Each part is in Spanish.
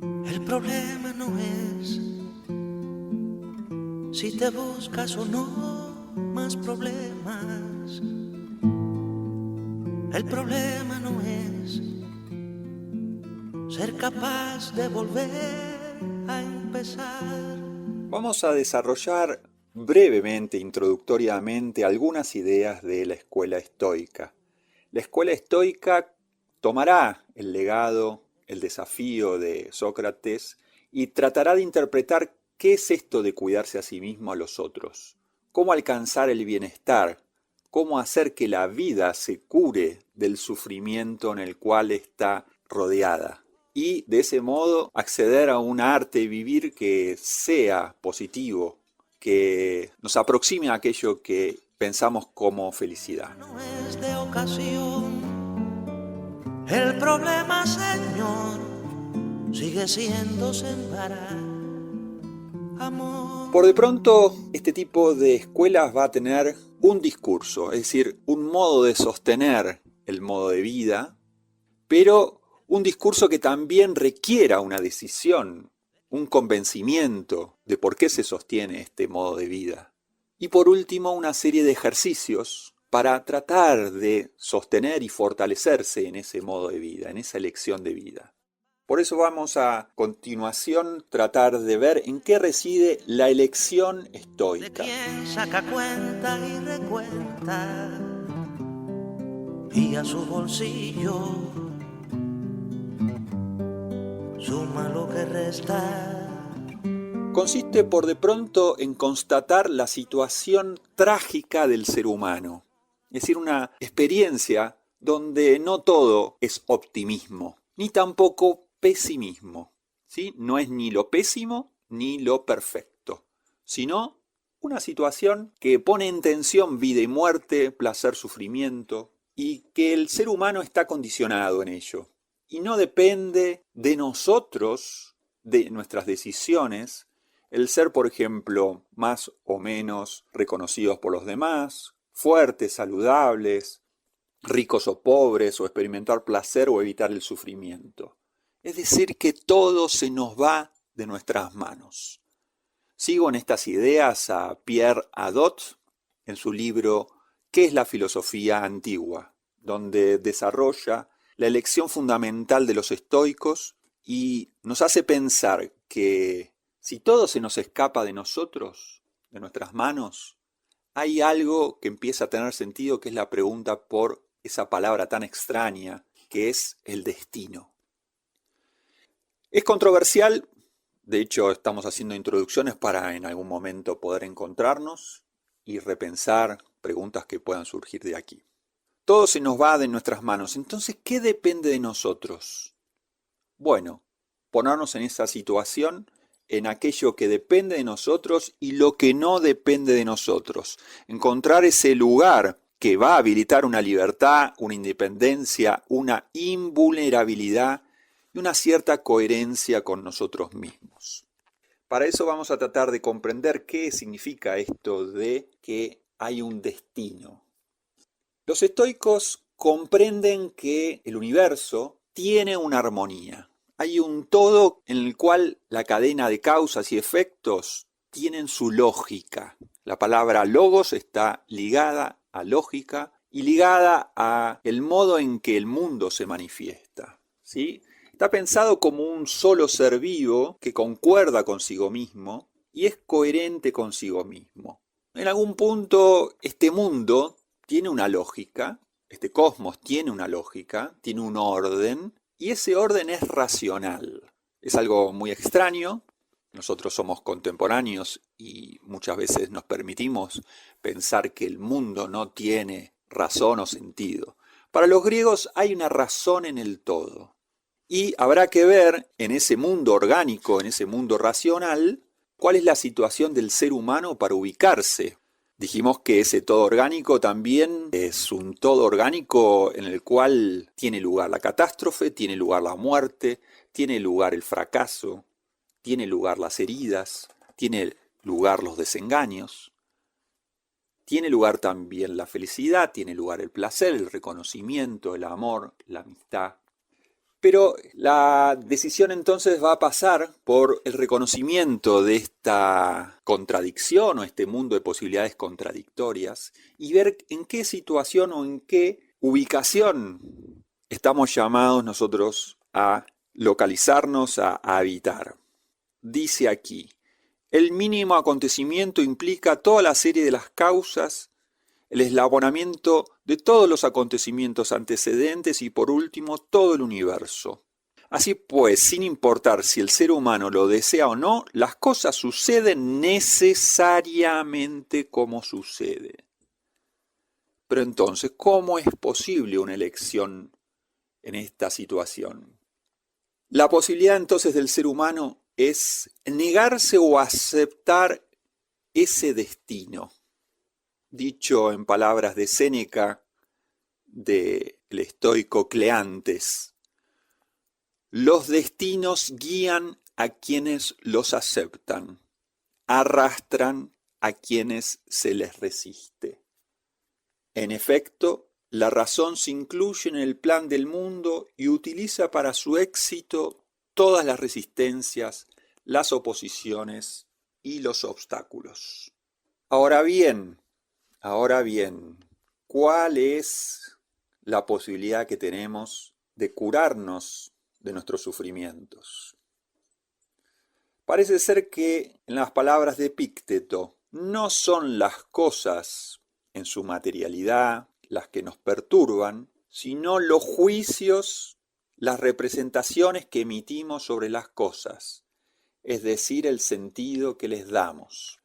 El problema no es si te buscas o no más problemas. El problema no es ser capaz de volver a empezar. Vamos a desarrollar brevemente, introductoriamente, algunas ideas de la escuela estoica. La escuela estoica tomará el legado, el desafío de Sócrates y tratará de interpretar qué es esto de cuidarse a sí mismo a los otros, cómo alcanzar el bienestar, cómo hacer que la vida se cure del sufrimiento en el cual está rodeada y de ese modo acceder a un arte y vivir que sea positivo, que nos aproxime a aquello que pensamos como felicidad. No es de ocasión. El problema, Señor, sigue siendo sembrar amor. Por de pronto, este tipo de escuelas va a tener un discurso, es decir, un modo de sostener el modo de vida, pero un discurso que también requiera una decisión, un convencimiento de por qué se sostiene este modo de vida. Y por último, una serie de ejercicios para tratar de sostener y fortalecerse en ese modo de vida, en esa elección de vida. Por eso vamos a continuación tratar de ver en qué reside la elección De estoica. quien saca cuenta y recuenta y a su bolsillo suma lo que resta. Consiste por de pronto en constatar la situación trágica del ser humano, es decir, una experiencia donde no todo es optimismo, ni tampoco pesimismo, ¿sí? No es ni lo pésimo ni lo perfecto, sino una situación que pone en tensión vida y muerte, placer, sufrimiento, y que el ser humano está condicionado en ello. Y no depende de nosotros, de nuestras decisiones, el ser, por ejemplo, más o menos reconocidos por los demás, fuertes, saludables, ricos o pobres, o experimentar placer o evitar el sufrimiento. Es decir, que todo se nos va de nuestras manos. Sigo en estas ideas a Pierre Hadot en su libro ¿Qué es la filosofía antigua?, donde desarrolla la elección fundamental de los estoicos y nos hace pensar que si todo se nos escapa de nosotros, de nuestras manos, hay algo que empieza a tener sentido, que es la pregunta por esa palabra tan extraña que es el destino. Es controversial, de hecho estamos haciendo introducciones para en algún momento poder encontrarnos y repensar preguntas que puedan surgir de aquí. Todo se nos va de nuestras manos, entonces ¿qué depende de nosotros? Bueno, ponernos en esa situación, en aquello que depende de nosotros y lo que no depende de nosotros. Encontrar ese lugar que va a habilitar una libertad, una independencia, una invulnerabilidad y una cierta coherencia con nosotros mismos. Para eso vamos a tratar de comprender qué significa esto de que hay un destino. Los estoicos comprenden que el universo tiene una armonía. Hay un todo en el cual la cadena de causas y efectos tienen su lógica. La palabra logos está ligada a lógica y ligada a el modo en que el mundo se manifiesta, ¿sí? Está pensado como un solo ser vivo que concuerda consigo mismo y es coherente consigo mismo. En algún punto este mundo tiene una lógica, este cosmos tiene una lógica, tiene un orden, y ese orden es racional. Es algo muy extraño, nosotros somos contemporáneos y muchas veces nos permitimos pensar que el mundo no tiene razón o sentido. Para los griegos hay una razón en el todo, y habrá que ver en ese mundo orgánico, en ese mundo racional, cuál es la situación del ser humano para ubicarse. Dijimos que ese todo orgánico también es un todo orgánico en el cual tiene lugar la catástrofe, tiene lugar la muerte, tiene lugar el fracaso, tiene lugar las heridas, tiene lugar los desengaños, tiene lugar también la felicidad, tiene lugar el placer, el reconocimiento, el amor, la amistad. Pero la decisión entonces va a pasar por el reconocimiento de esta contradicción o este mundo de posibilidades contradictorias y ver en qué situación o en qué ubicación estamos llamados nosotros a localizarnos, a habitar. Dice aquí, el mínimo acontecimiento implica toda la serie de las causas, el eslabonamiento de todos los acontecimientos antecedentes y por último todo el universo. Así pues, sin importar si el ser humano lo desea o no, las cosas suceden necesariamente como sucede. Pero entonces, ¿cómo es posible una elección en esta situación? La posibilidad entonces del ser humano es negarse o aceptar ese destino. Dicho en palabras de Séneca, del estoico Cleantes, los destinos guían a quienes los aceptan, arrastran a quienes se les resiste. En efecto, la razón se incluye en el plan del mundo y utiliza para su éxito todas las resistencias, las oposiciones y los obstáculos. Ahora bien, ¿cuál es la posibilidad que tenemos de curarnos de nuestros sufrimientos? Parece ser que, en las palabras de Epícteto, no son las cosas en su materialidad las que nos perturban, sino los juicios, las representaciones que emitimos sobre las cosas, es decir, el sentido que les damos.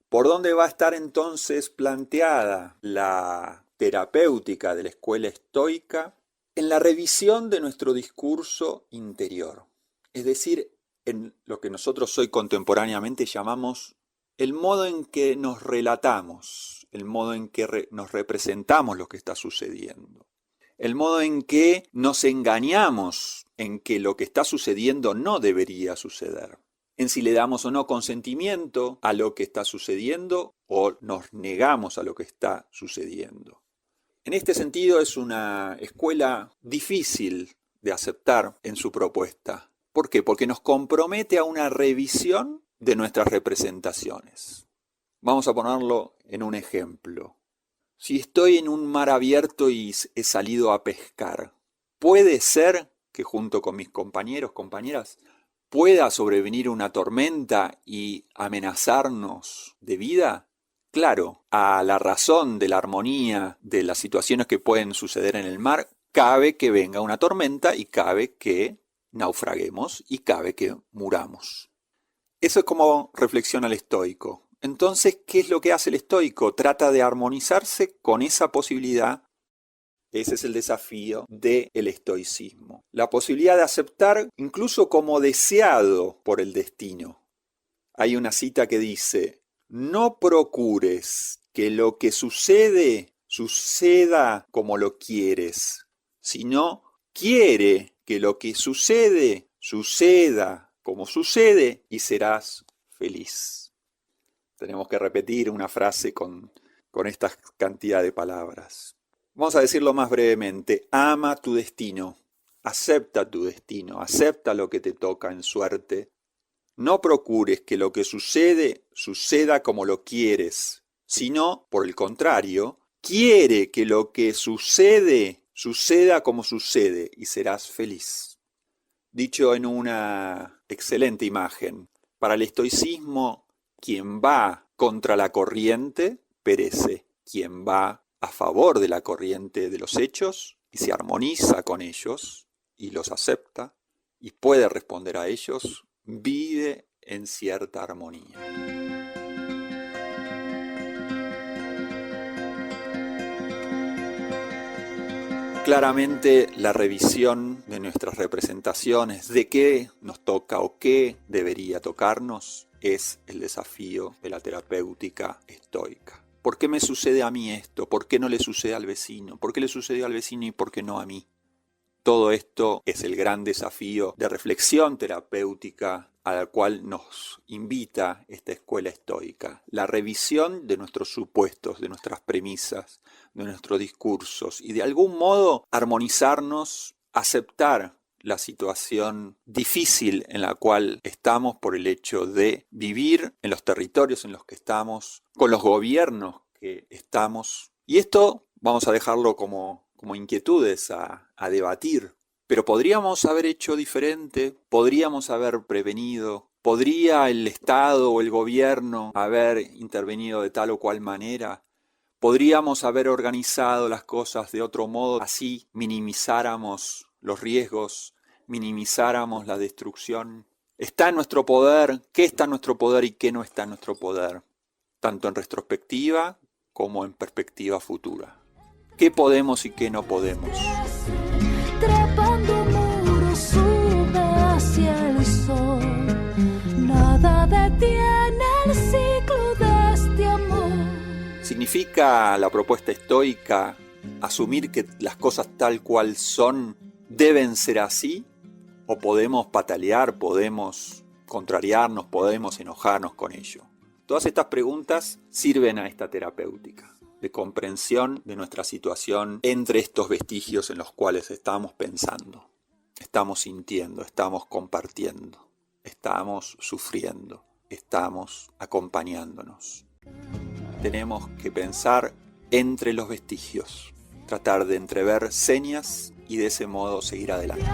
¿Por dónde va a estar entonces planteada la terapéutica de la escuela estoica? En la revisión de nuestro discurso interior, es decir, en lo que nosotros hoy contemporáneamente llamamos el modo en que nos relatamos, el modo en que nos representamos lo que está sucediendo, el modo en que nos engañamos en que lo que está sucediendo no debería suceder, en si le damos o no consentimiento a lo que está sucediendo o nos negamos a lo que está sucediendo. En este sentido es una escuela difícil de aceptar en su propuesta. ¿Por qué? Porque nos compromete a una revisión de nuestras representaciones. Vamos a ponerlo en un ejemplo. Si estoy en un mar abierto y he salido a pescar, ¿puede ser que junto con mis compañeros, compañeras, pueda sobrevenir una tormenta y amenazarnos de vida? Claro, a la razón de la armonía de las situaciones que pueden suceder en el mar, cabe que venga una tormenta y cabe que naufraguemos y cabe que muramos. Eso es como reflexiona el estoico. Entonces, ¿qué es lo que hace el estoico? Trata de armonizarse con esa posibilidad. Ese es el desafío del estoicismo. La posibilidad de aceptar incluso como deseado por el destino. Hay una cita que dice, no procures que lo que sucede suceda como lo quieres, sino quiere que lo que sucede suceda como sucede y serás feliz. Tenemos que repetir una frase con esta cantidad de palabras. Vamos a decirlo más brevemente. Ama tu destino, acepta lo que te toca en suerte. No procures que lo que sucede suceda como lo quieres, sino, por el contrario, quiere que lo que sucede suceda como sucede y serás feliz. Dicho en una excelente imagen, para el estoicismo, quien va contra la corriente perece, quien va a favor de la corriente de los hechos y se armoniza con ellos y los acepta y puede responder a ellos, vive en cierta armonía. Claramente la revisión de nuestras representaciones, de qué nos toca o qué debería tocarnos, es el desafío de la terapéutica estoica. ¿Por qué me sucede a mí esto? ¿Por qué no le sucede al vecino? ¿Por qué le sucedió al vecino y por qué no a mí? Todo esto es el gran desafío de reflexión terapéutica al cual nos invita esta escuela estoica. La revisión de nuestros supuestos, de nuestras premisas, de nuestros discursos y de algún modo armonizarnos, aceptar la situación difícil en la cual estamos por el hecho de vivir en los territorios en los que estamos, con los gobiernos que estamos. Y esto vamos a dejarlo como inquietudes a debatir. Pero podríamos haber hecho diferente, podríamos haber prevenido, podría el Estado o el gobierno haber intervenido de tal o cual manera. Podríamos haber organizado las cosas de otro modo, así minimizáramos los riesgos, minimizáramos la destrucción. ¿Está en nuestro poder? ¿Qué está en nuestro poder y qué no está en nuestro poder? Tanto en retrospectiva como en perspectiva futura. ¿Qué podemos y qué no podemos? Trepando muros sube hacia el sol. Nada detiene el ciclo de este amor. ¿Significa la propuesta estoica asumir que las cosas tal cual son deben ser así? ¿O podemos patalear, podemos contrariarnos, podemos enojarnos con ello? Todas estas preguntas sirven a esta terapéutica de comprensión de nuestra situación entre estos vestigios en los cuales estamos pensando, estamos sintiendo, estamos compartiendo, estamos sufriendo, estamos acompañándonos. Tenemos que pensar entre los vestigios, tratar de entrever señas y de ese modo seguir adelante.